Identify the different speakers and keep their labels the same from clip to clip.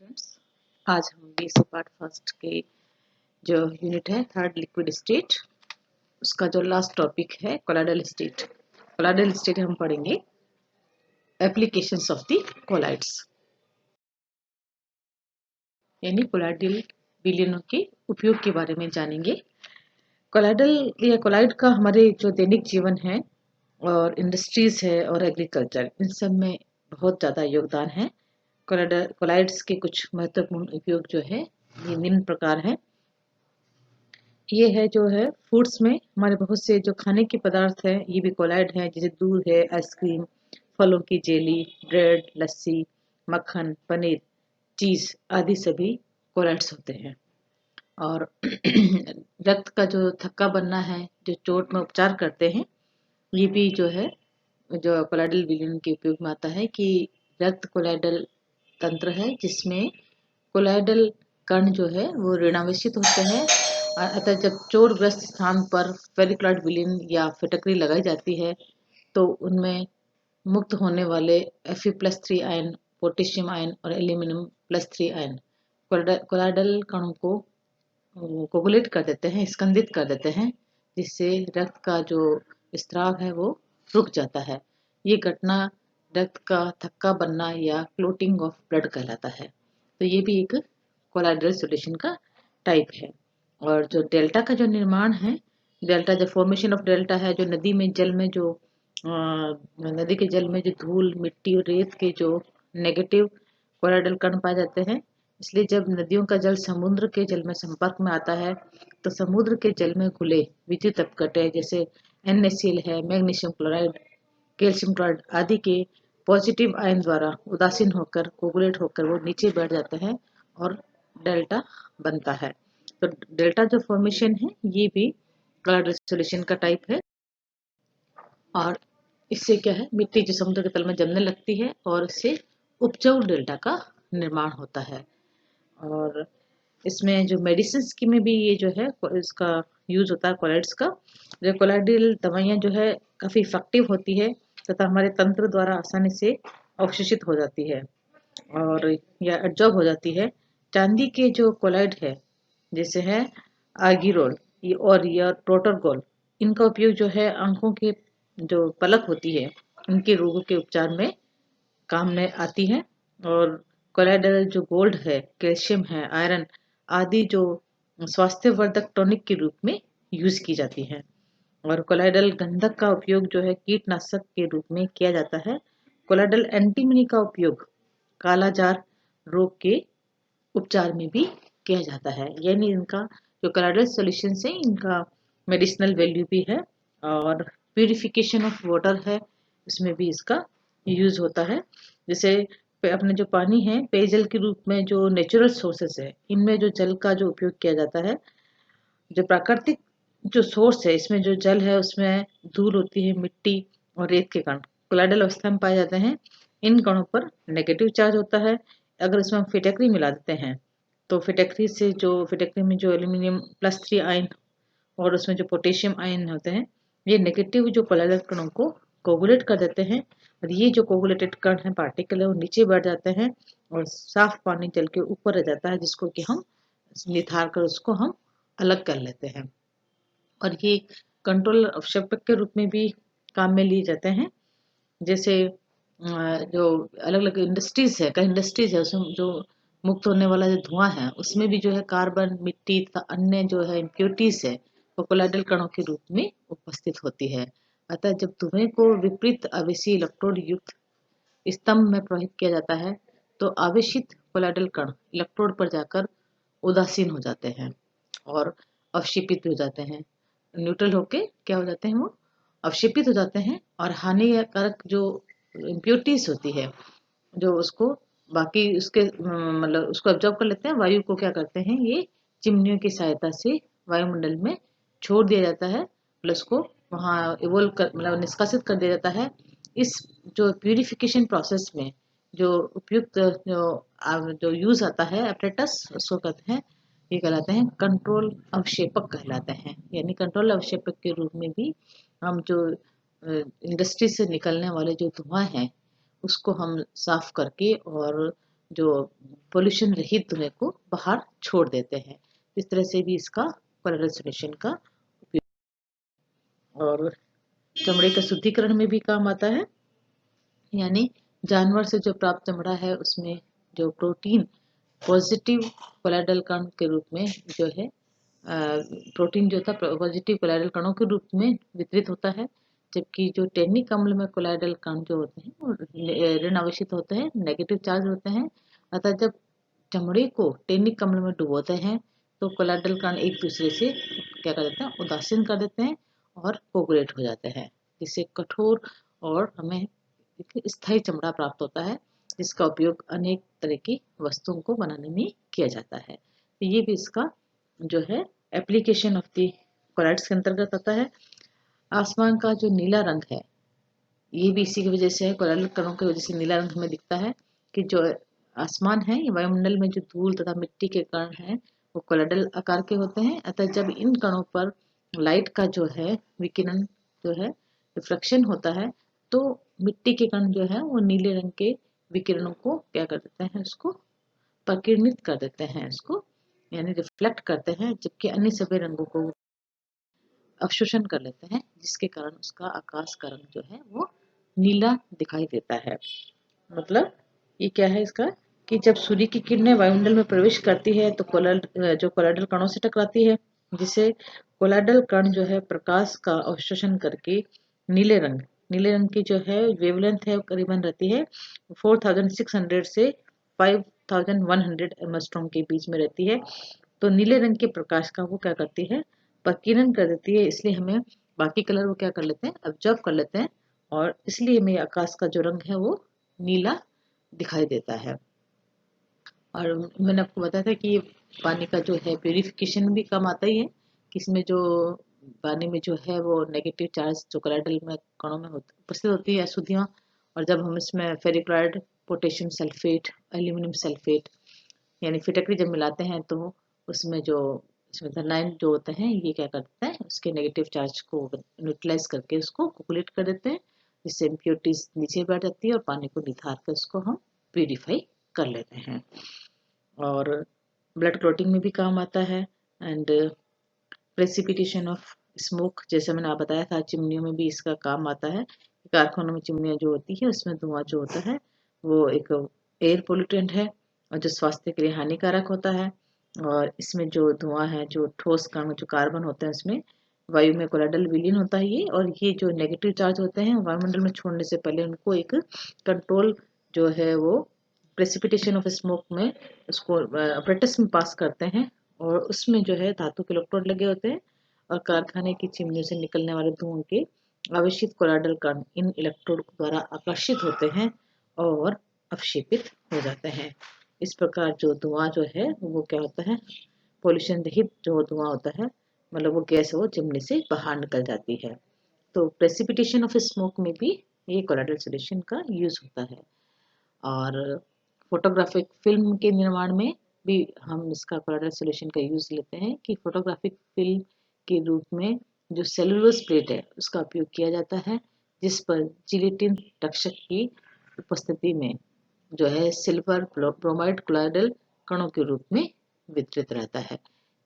Speaker 1: Students, आज हम BSc part first के जो यूनिट है थर्ड लिक्विड स्टेट, उसका जो लास्ट टॉपिक है कोलाइडल स्टेट। कोलाइडल स्टेट हम पढ़ेंगे एप्लीकेशंस ऑफ द कोलाइड्स, यानी कोलाइडल विलयनों के उपयोग के बारे में जानेंगे। कोलाइडल या कोलाइड का हमारे जो दैनिक जीवन है और इंडस्ट्रीज है और एग्रीकल्चर, इन सब में बहुत ज़्यादा योगदान है। कोलाइड्स के कुछ महत्वपूर्ण उपयोग जो है ये निम्न प्रकार है। ये है जो है फूड्स में हमारे बहुत से जो खाने के पदार्थ हैं ये भी कोलाइड हैं, जैसे दूध है, आइसक्रीम, फलों की जेली, ब्रेड, लस्सी, मक्खन, पनीर, चीज आदि सभी कोलाइड्स होते हैं। और रक्त का जो थक्का बनना है, जो चोट में उपचार करते हैं, ये भी जो है जो कोलाइडल विलयन के उपयोग में आता है कि रक्त कोलाइडल तंत्र है जिसमें कोलाइडल कण जो है वो ऋणावेशित होते हैं। अतः जब चोटग्रस्त स्थान पर फेरिक्लॉइड विलयन या फिटकरी लगाई जाती है तो उनमें मुक्त होने वाले Fe+3 आयन, पोटेशियम आयन और एल्यूमिनियम+3 आयन कोलाइडल कणों को कोगुलेट कर देते हैं, स्कंदित कर देते हैं, जिससे रक्त का जो स्त्राव है वो रुक जाता है। ये घटना रक्त का थक्का बनना या क्लोटिंग ऑफ ब्लड कहलाता है। तो ये भी एक कोलाइडल सॉल्यूशन का टाइप है। और जो डेल्टा का जो निर्माण है, डेल्टा जो फॉर्मेशन ऑफ डेल्टा है, जो नदी में जल में जो नदी के जल में जो धूल, मिट्टी और रेत के जो नेगेटिव कोलाइडल कण पाए जाते हैं, इसलिए जब नदियों का जल समुद्र के जल में संपर्क में आता है तो समुद्र के जल में घुले विद्युत अपघट्य जैसे NaCl है, मैग्नीशियम क्लोराइड, कैल्शियम क्लोराइड आदि के पॉजिटिव आयन द्वारा उदासीन होकर कोगुलेट होकर वो नीचे बैठ जाते हैं और डेल्टा बनता है। तो डेल्टा जो फॉर्मेशन है ये भी कोलाइडल सॉल्यूशन का टाइप है। और इससे क्या है, मिट्टी जो समुद्र के तल में जमने लगती है और इससे उपजाऊ डेल्टा का निर्माण होता है। और इसमें जो मेडिसिन की में भी ये जो है इसका यूज होता है कोलाइड्स का। जो कोलाइडल दवाइयाँ जो है काफ़ी इफेक्टिव होती है तथा हमारे तंत्र द्वारा आसानी से अवशोषित हो जाती है और या एब्जॉर्ब हो जाती है। चांदी के जो कोलाइड है जैसे है आर्गिरोल और या प्रोटरगोल, इनका उपयोग जो है आंखों के जो पलक होती है उनके रोगों के उपचार में काम में आती है। और कोलाइडल जो गोल्ड है, कैल्शियम है, आयरन आदि जो स्वास्थ्यवर्धक टॉनिक के रूप में यूज की जाती है। और कोलाइडल गंधक का उपयोग जो है कीटनाशक के रूप में किया जाता है। कोलाइडल एंटीमनी का उपयोग कालाजार रोग के उपचार में भी किया जाता है। यानी इनका जो कोलाइडल सॉल्यूशन है इनका मेडिसिनल वैल्यू भी है। और प्यूरिफिकेशन ऑफ वाटर है, इसमें भी इसका यूज होता है। जैसे अपने जो पानी है पेयजल के रूप में जो नेचुरल सोर्सेस है, इनमें जो जल का जो उपयोग किया जाता है, जो प्राकृतिक जो सोर्स है इसमें जो जल है उसमें धूल होती है, मिट्टी और रेत के कण कोलाइडल अवस्था में पाए जाते हैं। इन कणों पर नेगेटिव चार्ज होता है। अगर इसमें हम फिटकरी मिला देते हैं तो फिटकरी में जो एल्यूमिनियम+3 आयन और उसमें जो पोटेशियम आयन होते हैं, ये नेगेटिव जो कोलाइडल कणों को कोगुलेट कर देते हैं। और ये जो कोगुलेटेड कण है पार्टिकल है वो नीचे बढ़ जाते हैं और साफ पानी जल के ऊपर रह जाता है, जिसको कि हम निथार कर उसको हम अलग कर लेते हैं। और ये कंट्रोल अवक्षेपक के रूप में भी काम में लिए जाते हैं। जैसे जो अलग अलग इंडस्ट्रीज है, कई इंडस्ट्रीज है, उसमें जो मुक्त होने वाला जो धुआं है उसमें भी जो है कार्बन, मिट्टी तथा अन्य जो है इम्प्योरिटीज है वो कोलाइडल कणों के रूप में उपस्थित होती है। अतः जब धुएं को विपरीत आवेशी इलेक्ट्रोड युक्त स्तंभ में प्रवाहित किया जाता है तो आवेशित कोलाइडल कण इलेक्ट्रोड पर जाकर उदासीन हो जाते हैं और अवक्षेपित हो जाते हैं। न्यूट्रल होके क्या हो जाते हैं, वो अवक्षेपित हो जाते हैं और हानिकारक जो इम्प्योरिटीज होती है जो उसको बाकी उसके मतलब उसको ऑब्जॉर्व कर लेते हैं। वायु को क्या करते हैं, ये चिमनियों की सहायता से वायुमंडल में छोड़ दिया जाता है, प्लस को वहाँ इवोल्व कर मतलब निष्कासित कर दिया जाता है। इस जो प्यूरिफिकेशन प्रोसेस में जो उपयुक्त जो यूज आता है एपरेटस, उसको कहते हैं, ये कहलाते हैं कंट्रोल अवक्षेपक कहलाते हैं। यानी कंट्रोल अवक्षेपक के रूप में भी हम जो इंडस्ट्री से निकलने वाले जो धुआं है उसको हम साफ करके और जो पोल्यूशन रहित धुएं को बाहर छोड़ देते हैं। इस तरह से भी इसका कोलोइडल सॉल्यूशन का उपयोग। और चमड़े का शुद्धिकरण में भी काम आता है, यानी जानवर से जो प्राप्त चमड़ा है उसमें जो प्रोटीन पॉजिटिव कोलोइडल कण के रूप में जो है प्रोटीन जो था पॉजिटिव कोलोइडल कणों के रूप में वितरित होता है, जबकि जो टैनिक अम्ल में कोलोइडल कण जो होते हैं वो ऋण आवेशित होते हैं, नेगेटिव चार्ज होते हैं। अतः जब चमड़े को टैनिक अम्ल में डुबोते हैं तो कोलोइडल कण एक दूसरे से क्या कर देते हैं, उदासीन कर देते हैं और कोगुलेट हो जाते हैं, जिससे कठोर और हमें स्थायी चमड़ा प्राप्त होता है, जिसका उपयोग अनेक तरह की वस्तुओं को बनाने में किया जाता है। तो ये भी इसका जो है एप्लीकेशन ऑफ द कोलाइड्स के अंतर्गत आता है। आसमान का जो नीला रंग है ये भी इसी की वजह से है, कोलाइडल कणों की वजह से नीला रंग हमें दिखता है कि जो आसमान है ये वायुमंडल में जो धूल तथा मिट्टी के कण हैं वो कोलाइडल आकार के होते हैं। अतः जब इन कणों पर लाइट का जो है विकिरण जो है रिफ्लेक्शन होता है तो मिट्टी के कण जो है वो नीले रंग के विकिरणों को क्या कर देते हैं, उसको प्रकिरणित कर देते हैं, उसको यानी रिफ्लेक्ट करते हैं, जबकि अन्य सभी रंगों को अवशोषण कर लेते हैं, जिसके कारण उसका आकाश का रंग जो है वो नीला दिखाई देता है। मतलब ये क्या है इसका कि जब सूर्य की किरणें वायुमंडल में प्रवेश करती है तो जो कोलाइडल कणों से टकराती है, जिससे कोलाइडल कण जो है प्रकाश का अवशोषण करके नीले रंग की जो है वेवलेंथ है करीबन रहती है 4600 से 5100 एंगस्ट्रॉम के बीच में रहती है। तो नीले रंग के प्रकाश का वो क्या करती है, प्रकीर्णन कर देती है, इसलिए हमें बाकी कलर वो क्या कर लेते हैं, ऑब्जर्व कर लेते हैं, और इसलिए हमें आकाश का जो रंग है वो नीला दिखाई देता है। और मैंने आपको बताया था कि पानी का जो है प्यूरिफिकेशन भी काम आता ही है, कि इसमें जो पानी में जो है वो नेगेटिव चार्ज जो कोलाइडल में कणों में उपस्थित होती है अशुद्धियाँ, और जब हम इसमें ferric chloride, potassium sulphate, aluminium sulphate यानी फिटकरी जब मिलाते हैं तो उसमें जो इसमें धनायन जो होते हैं ये क्या करते हैं, उसके नेगेटिव चार्ज को न्यूट्रलाइज करके उसको कोकुलेट कर देते हैं, जिससे इम्प्योरिटीज नीचे बैठ जाती है और पानी को निथार कर उसको हम प्यूरिफाई कर लेते हैं। और ब्लड क्लॉटिंग में भी काम आता है, एंड प्रेसिपिटेशन ऑफ स्मोक, जैसे मैंने आप बताया था चिमनियों में भी इसका काम आता है। कारखानों में चिमनियाँ जो होती है उसमें धुआं जो होता है वो एक एयर पोल्यूटेंट है और जो स्वास्थ्य के लिए हानिकारक होता है। और इसमें जो धुआं है, जो ठोस कण जो कार्बन होते हैं उसमें वायु में कोलाइडल विलीन होता है ये, और ये जो नेगेटिव चार्ज होते हैं वायुमंडल में छोड़ने से पहले उनको एक कंट्रोल जो है वो प्रेसिपिटेशन ऑफ स्मोक में उसको अपरेटस में पास करते हैं, और उसमें जो है धातु के इलेक्ट्रोड लगे होते हैं, और कारखाने की चिमनियों से निकलने वाले धुआं के आवेशित कोलाइडल कण इन इलेक्ट्रोड द्वारा आकर्षित होते हैं और अवक्षेपित हो जाते हैं। इस प्रकार जो धुआं जो है वो क्या होता है, पॉल्यूशन रहित जो धुआं होता है, मतलब वो गैस वो चिमनी से बाहर निकल जाती है। तो प्रेसिपिटेशन ऑफ स्मोक में भी ये कोलाइडल सॉल्यूशन का यूज होता है। और फोटोग्राफिक फिल्म के निर्माण में भी हम इसका कोलाइडल सॉल्यूशन का यूज लेते हैं, कि फोटोग्राफिक फिल्म के रूप में जो सेलुलोज प्लेट है उसका उपयोग किया जाता है, जिस पर जिलेटिन रक्षक की उपस्थिति में जो है सिल्वर ब्रोमाइड कोलाइडल कणों के रूप में वितरित रहता है।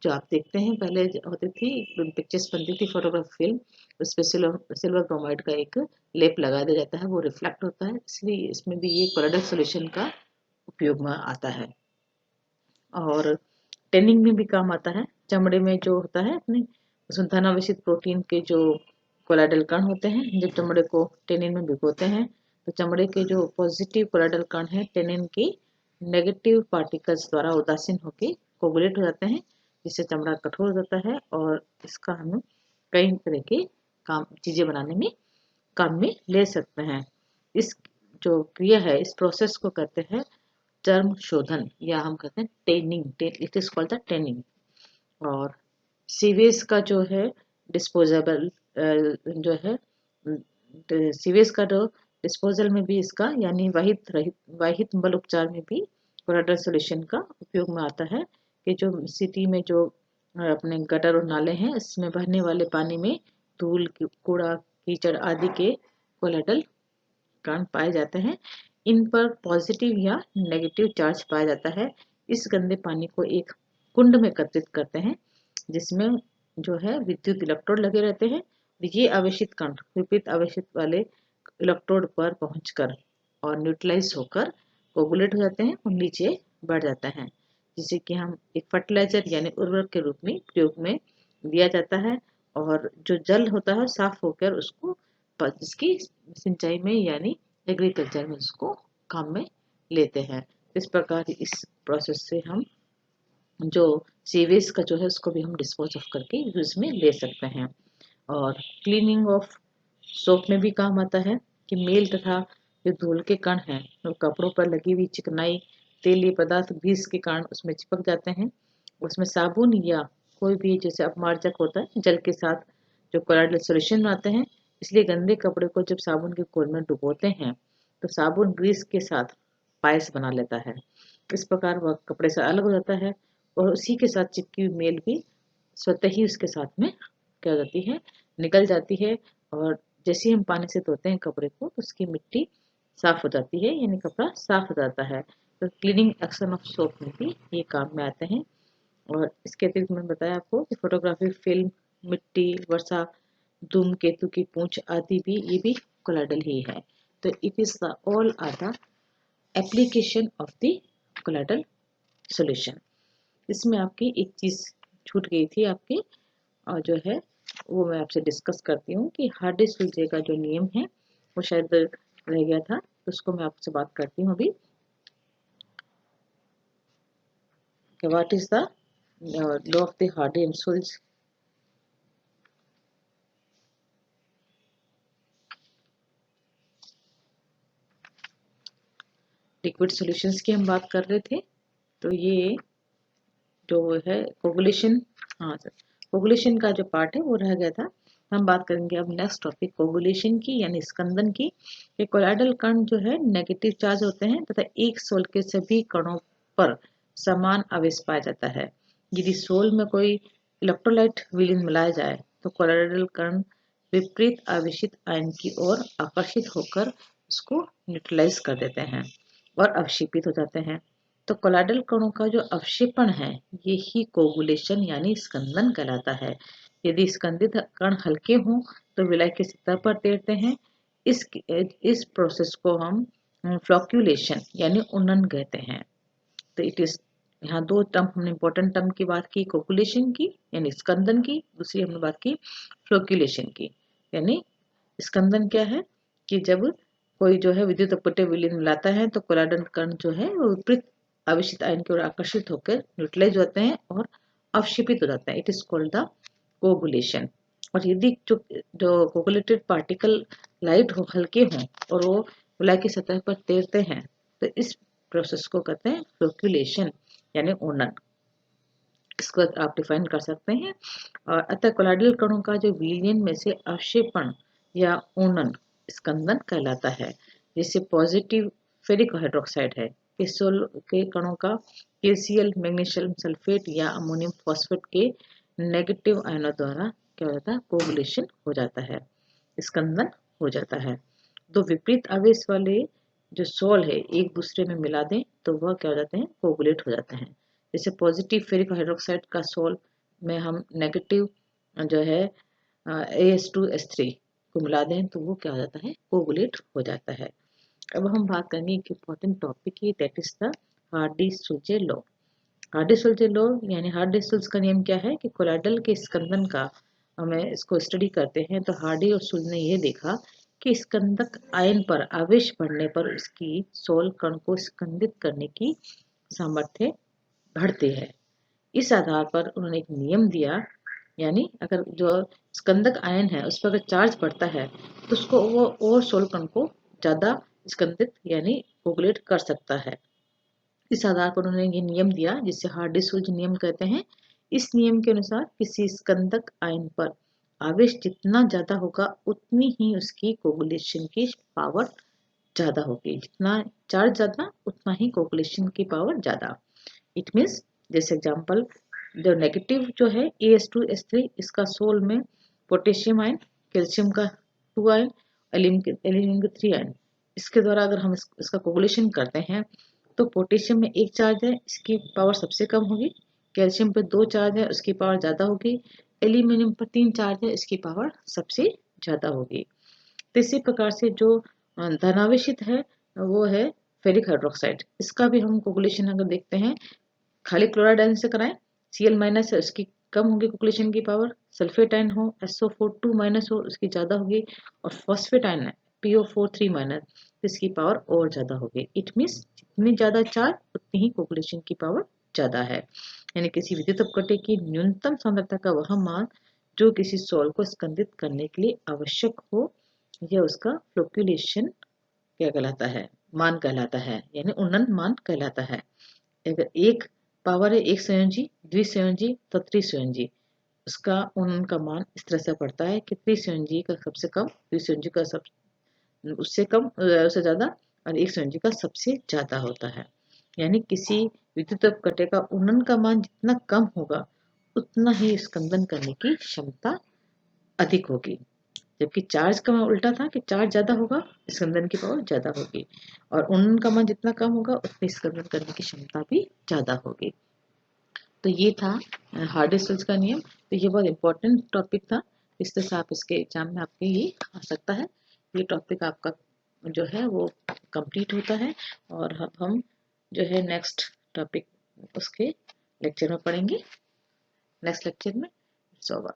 Speaker 1: जो आप देखते हैं पहले होती थी पिक्चर्स बनती थी फोटोग्राफ फिल्म, उस पर सिल्वर ब्रोमाइड का एक लेप लगा दिया जाता है, वो रिफ्लेक्ट होता है, इसलिए इसमें भी ये कोलाइडल सॉल्यूशन का उपयोग में आता है। और टैनिंग में भी काम आता है। चमड़े में जो होता है अपने उसमें धनावेशित प्रोटीन के जो कोलाइडल कण होते हैं, जब चमड़े को टेनिन में भिगोते हैं तो चमड़े के जो पॉजिटिव कोलाइडल कण है टेनिन के नेगेटिव पार्टिकल्स द्वारा उदासीन होकर कोगुलेट हो जाते हैं, जिससे चमड़ा कठोर हो जाता है, और इसका हम कई तरह के काम चीजें बनाने में काम में ले सकते हैं। इस जो क्रिया है इस प्रोसेस को कहते हैं चर्म शोधन, या हम कहते हैं tending, it is called the tending. और सीवेज का जो है डिस्पोजेबल जो है सीवेज का जो डिस्पोजल में भी इसका यानी वाहित मल उपचार में भी कोलाइडल सॉल्यूशन का उपयोग में आता है, कि जो सिटी में जो अपने गटर और नाले हैं इसमें बहने वाले पानी में धूल कूड़ा कीचड़ आदि के कोलाइडल कण पाए जाते हैं। इन पर पॉजिटिव या नेगेटिव चार्ज पाया जाता है। इस गंदे पानी को एक कुंड में एकत्रित करते हैं जिसमें जो है विद्युत इलेक्ट्रोड लगे रहते हैं। ये आवेशित कण विपरीत आवेशित वाले इलेक्ट्रोड पर पहुंचकर और न्यूट्रलाइज होकर कोगुलेट हो जाते हैं और नीचे बढ़ जाता है, जिसे कि हम एक फर्टिलाइजर यानी उर्वरक के रूप में प्रयोग में दिया जाता है। और जो जल होता है साफ होकर उसको इसकी सिंचाई में यानी एग्रीकल्चर में उसको काम में लेते हैं। इस प्रकार इस प्रोसेस से हम जो सीवेज का जो है उसको भी हम डिस्पोज ऑफ करके यूज में ले सकते हैं। और क्लीनिंग ऑफ सोप में भी काम आता है कि मेल तथा जो धूल के कण हैं वो कपड़ों पर लगी हुई चिकनाई तेलीय पदार्थ ग्रीस के कारण उसमें चिपक जाते हैं। उसमें साबुन या कोई भी जैसे अपमार्जक होता है जल के साथ जो कोलाइडल सॉल्यूशन बनाते हैं, इसलिए गंदे कपड़े को जब साबुन के घोल में डुबोते हैं तो साबुन ग्रीस के साथ पायस बना लेता है। इस प्रकार वह कपड़े से अलग हो जाता है और उसी के साथ चिपकी हुई मेल भी स्वतः ही उसके साथ में क्या हो जाती है, निकल जाती है। और जैसे ही हम पानी से धोते हैं कपड़े को तो उसकी मिट्टी साफ हो जाती है यानी कपड़ा साफ हो जाता है। तो क्लीनिंग एक्शन ऑफ सोप में भी ये काम में आते हैं। और इसके अतिरिक्त मैंने बताया आपको कि फोटोग्राफी फिल्म, मिट्टी, वर्षा, धूमकेतु की पूंछ आदि भी ये भी कोलाइडल ही है। तो it is the all are the application of the colloidal solution. इसमें आपकी एक चीज छूट गई थी आपकी, और जो है वो मैं आपसे डिस्कस करती हूँ कि हार्डी-सुलजे का जो नियम है वो शायद रह गया था, तो उसको मैं आपसे बात करती हूँ अभी कि what is the law of the Hardy and Schulze. Liquid solutions की हम बात कर रहे थे, तो ये जो है कोगुलेशन, हाँ सर, कोगुलेशन का जो पार्ट है वो रह गया था। हम बात करेंगे अब नेक्स्ट टॉपिक कोगुलेशन की यानी स्कंदन की। ये कोलाइडल कण जो है नेगेटिव चार्ज होते हैं तथा एक सोल के सभी कणों पर समान आवेश पाया जाता है। यदि सोल में कोई इलेक्ट्रोलाइट विलीन मिलाया जाए तो कोलाइडल कण विपरीत आवेशित आयन की ओर आकर्षित होकर उसको न्यूट्रलाइज कर देते हैं और अवक्षेपित हो जाते हैं। तो कोलाइडल कणों का जो अवक्षेपण है ये ही कोगुलेशन यानी स्कंदन कहलाता है। यदि स्कंदित कण हल्के हों तो विलय की सतह पर तैरते हैं। इस प्रोसेस को हम फ्लोक्यूलेशन यानी उन्नन कहते हैं। तो इट इज, यहाँ दो टर्म हमने इंपॉर्टेंट टर्म की बात की, कोगुलेशन की यानी स्कंदन की, दूसरी हमने बात की फ्लोक्यूलेशन की। यानी स्कंदन क्या है कि जब कोई जो है विद्युत अपवर्त्य विलीन मिलाता है तो कोलाइडल कण जो है वो विपरीत आवेशित आयन की ओर आकर्षित होकर न्यूट्रलाइज होते हैं और अवक्षेपित हो जाते हैं। It is called the coagulation. और यदि जो कोगुलेटेड पार्टिकल लाइट हो, हल्के हों और वो विलय की सतह पर तैरते हैं तो इस प्रोसेस को कहते हैं फ्लोक्यूलेशन यानी उन्नन। इसको आप डिफाइन कर सकते हैं। और अतः कोलाइडल कणों का जो विलयन में से अवक्षेपण या उन्नन स्कंदन कहलाता है। जैसे पॉजिटिव फेरिक हाइड्रोक्साइड है, केसोल के कणों का केसीएल मैग्नीशियम सल्फेट या अमोनियम फॉस्फेट के नेगेटिव आयनों द्वारा क्या हो जाता है, कोगुलेशन हो जाता है, स्कंदन हो जाता है। दो विपरीत आवेश वाले जो सोल है एक दूसरे में मिला दें तो वह क्या हो जाते हैं, कोगुलेट हो जाते हैं। जैसे पॉजिटिव फेरिक हाइड्रोक्साइड का सोल में हम नेगेटिव जो है AS2S3 को मिला दें तो वो क्या हो जाता है, कोगुलेट हो जाता है। अब हम बात करेंगे एक इम्पोर्टेंट टॉपिक की, that is the Hardy Schulze law. Hardy Schulze law यानी हार्डी-सुल्ज का नियम क्या है कि कोलाइडल के स्कंदन का हमें इसको स्टडी करते हैं तो हार्डी और सुल्ज ने यह देखा कि स्कंदक आयन पर आवेश बढ़ने पर उसकी सोल कण को स्कंदित करने की सामर्थ्य बढ़ती है। इस आधार पर उन्होंने एक नियम दिया, यानी अगर जो स्कंदक आयन है उस पर अगर चार्ज बढ़ता है तो उसको वो और सोल कण को ज्यादा स्कंदित यानी कोगुलेट कर सकता है। इस आधार पर उन्होंने ये नियम दिया जिसे हार्डी-सुल्ज नियम कहते हैं। इस नियम के अनुसार किसी स्कंदक आयन पर आवेश जितना ज्यादा होगा उतनी ही उसकी कोगुलेशन की पावर ज्यादा होगी। जितना चार्ज ज्यादा उतना ही कोगुलेशन की पावर ज्यादा। इट मीन्स, जैसे एग्जांपल, जो नेगेटिव जो है AS2S3 इसका सोल में पोटेशियम आयन, कैल्शियम का 2 आयन, एल्यूमिनियम का 3 आयन, इसके द्वारा अगर हम इसका कोगुलेशन करते हैं तो पोटेशियम में एक चार्ज है, इसकी पावर सबसे कम होगी। कैल्शियम पे 2 चार्ज है, उसकी पावर ज़्यादा होगी। एल्यूमिनियम पर 3 चार्ज है, इसकी पावर सबसे ज़्यादा होगी। तो इसी प्रकार से जो धनावेशित है वो है फेरिक हाइड्रोक्साइड। इसका भी हम कोगुलेशन अगर देखते हैं, खाली क्लोराइड आयन से कराएं, Cl माइनस है उसकी कम होगी कोगुलेशन की पावर, सल्फेट आयन हो SO4 2 माइनस हो उसकी ज़्यादा होगी, और फॉस्फेट आयन है PO4 3 माइनस, इसकी पावर और ज़्यादा होगी। इट मीन्स जितनी ज़्यादा चार्ज उतनी ही कोगुलेशन की पावर ज़्यादा है। यानी किसी विद्युत अपघट्य की न्यूनतम सांद्रता का वह मान जो किसी सॉल को स्कंदित करने के लिए आवश्यक हो, यह उसका फ्लोक्यूलेशन क्या कहलाता है, मान कहलाता है, यानी उन्नत मान कहलाता है। अगर एक पावर है एक संयोजी, द्विसंयोजी तो त्रिसंयोजी, उसका उनका मान इस तरह से पड़ता है कि त्रिसंयोजी का सबसे कम, द्विसंयोजी का उससे कम, उससे ज्यादा, और एक संयोजी का सबसे ज्यादा होता है। यानी किसी विद्युत अपघट्य का उन्नन का मान जितना कम होगा उतना ही स्कंदन करने की क्षमता अधिक होगी, जबकि चार्ज का मान उल्टा था कि चार्ज ज्यादा होगा स्कंदन की पावर ज्यादा होगी, और उन्नन का मान जितना कम होगा उतनी स्कंदन करने की क्षमता भी ज्यादा होगी। तो ये था हार्ड-डिस्टेंस का नियम। तो ये बहुत इंपॉर्टेंट टॉपिक था, इस तरह से आप इसके एग्जाम में आपके ये आ सकता है। ये टॉपिक आपका जो है वो कंप्लीट होता है, और अब हम जो है नेक्स्ट टॉपिक उसके लेक्चर में पढ़ेंगे, नेक्स्ट लेक्चर में। It's over.